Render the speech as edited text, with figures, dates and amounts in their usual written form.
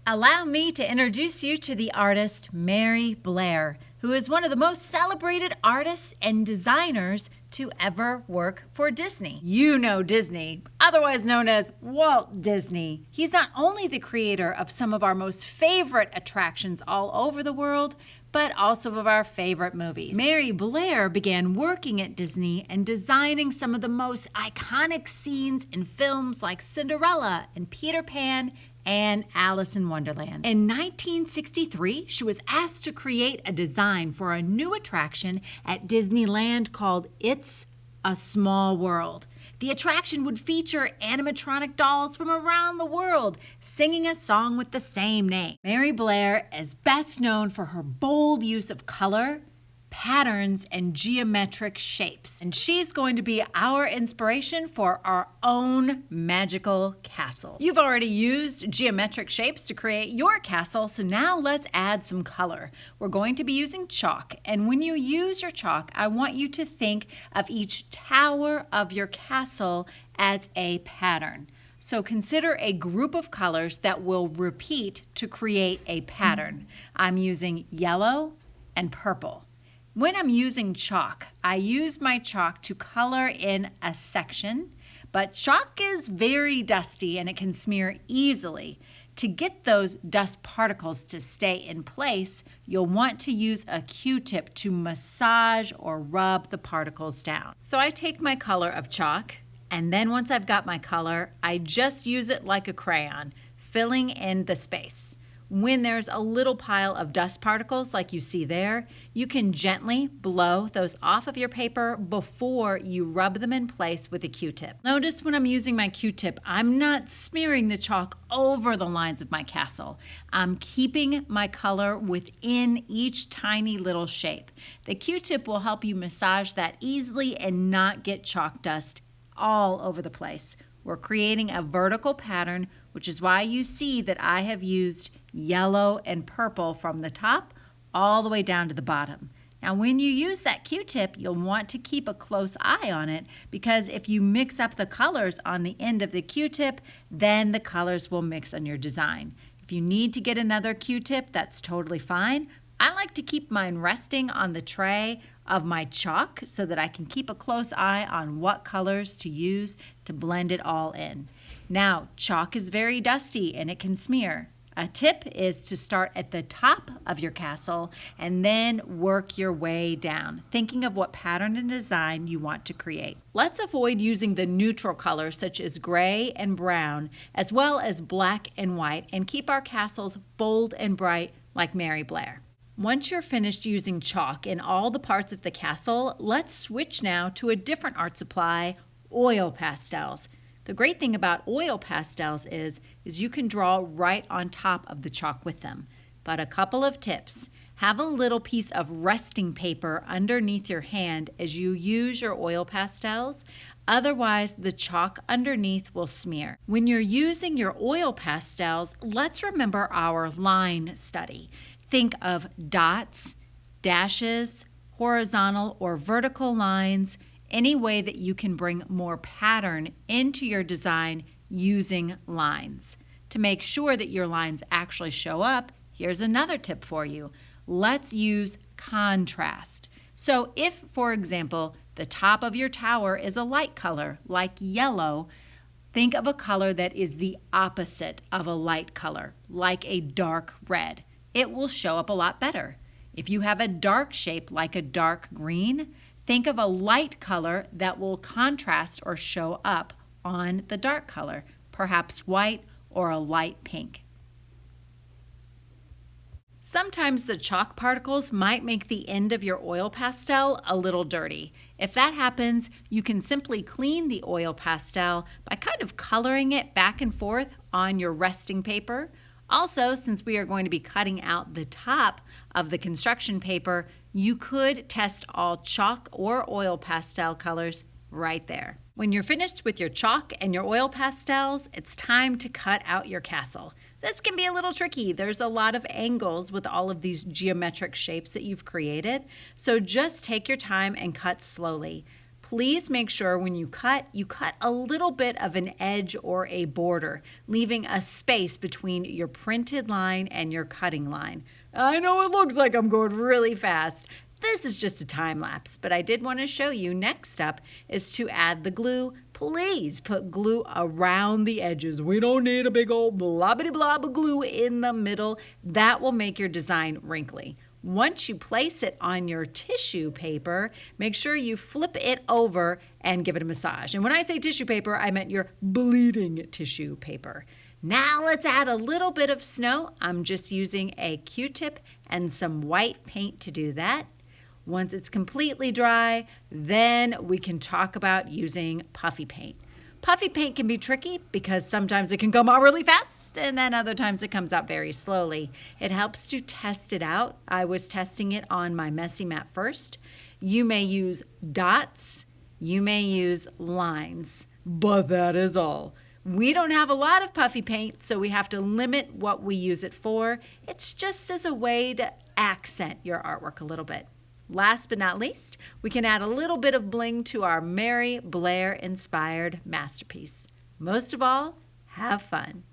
Allow me to introduce you to the artist Mary Blair, who is one of the most celebrated artists and designers to ever work for Disney. You know Disney, otherwise known as Walt Disney. He's not only the creator of some of our most favorite attractions all over the world, but also of our favorite movies. Mary Blair began working at Disney and designing some of the most iconic scenes in films like Cinderella and Peter Pan and Alice in Wonderland. In 1963, she was asked to create a design for a new attraction at Disneyland called It's a Small World. The attraction would feature animatronic dolls from around the world singing a song with the same name. Mary Blair is best known for her bold use of color, patterns, and geometric shapes. And she's going to be our inspiration for our own magical castle. You've already used geometric shapes to create your castle, so now let's add some color. We're going to be using chalk, and when you use your chalk, I want you to think of each tower of your castle as a pattern. So consider a group of colors that will repeat to create a pattern. I'm using yellow and purple. When I'm using chalk, I use my chalk to color in a section, but chalk is very dusty and it can smear easily. To get those dust particles to stay in place, you'll want to use a Q-tip to massage or rub the particles down. So I take my color of chalk, and then once I've got my color, I just use it like a crayon, filling in the space. When there's a little pile of dust particles like you see there, you can gently blow those off of your paper before you rub them in place with a Q-tip. Notice when I'm using my Q-tip, I'm not smearing the chalk over the lines of my castle. I'm keeping my color within each tiny little shape. The Q-tip will help you massage that easily and not get chalk dust all over the place. We're creating a vertical pattern, which is why you see that I have used yellow and purple from the top all the way down to the bottom. Now, when you use that Q-tip, you'll want to keep a close eye on it, because if you mix up the colors on the end of the Q-tip, then the colors will mix on your design. If you need to get another Q-tip, that's totally fine. I like to keep mine resting on the tray of my chalk so that I can keep a close eye on what colors to use to blend it all in. Now, chalk is very dusty and it can smear. A tip is to start at the top of your castle and then work your way down, thinking of what pattern and design you want to create. Let's avoid using the neutral colors such as gray and brown, as well as black and white, and keep our castles bold and bright like Mary Blair. Once you're finished using chalk in all the parts of the castle, let's switch now to a different art supply, oil pastels. The great thing about oil pastels is you can draw right on top of the chalk with them. But a couple of tips. Have a little piece of resting paper underneath your hand as you use your oil pastels. Otherwise, the chalk underneath will smear. When you're using your oil pastels, let's remember our line study. Think of dots, dashes, horizontal or vertical lines, any way that you can bring more pattern into your design using lines. To make sure that your lines actually show up, here's another tip for you. Let's use contrast. So if, for example, the top of your tower is a light color, like yellow, think of a color that is the opposite of a light color, like a dark red. It will show up a lot better. If you have a dark shape like a dark green, think of a light color that will contrast or show up on the dark color, perhaps white or a light pink. Sometimes the chalk particles might make the end of your oil pastel a little dirty. If that happens, you can simply clean the oil pastel by kind of coloring it back and forth on your resting paper. Also, since we are going to be cutting out the top of the construction paper, you could test all chalk or oil pastel colors right there. When you're finished with your chalk and your oil pastels, it's time to cut out your castle. This can be a little tricky. There's a lot of angles with all of these geometric shapes that you've created, so just take your time and cut slowly. Please make sure when you cut a little bit of an edge or a border, leaving a space between your printed line and your cutting line. I know it looks like I'm going really fast. This is just a time lapse, but I did want to show you next step is to add the glue. Please put glue around the edges. We don't need a big old blobbity blob of glue in the middle. That will make your design wrinkly. Once you place it on your tissue paper, make sure you flip it over and give it a massage. And when I say tissue paper, I meant your bleeding tissue paper. Now let's add a little bit of snow. I'm just using a Q-tip and some white paint to do that. Once it's completely dry, then we can talk about using puffy paint. Puffy paint can be tricky because sometimes it can come out really fast and then other times it comes out very slowly. It helps to test it out. I was testing it on my messy mat first. You may use dots, you may use lines, but that is all. We don't have a lot of puffy paint, so we have to limit what we use it for. It's just as a way to accent your artwork a little bit. Last but not least, we can add a little bit of bling to our Mary Blair inspired masterpiece. Most of all, have fun.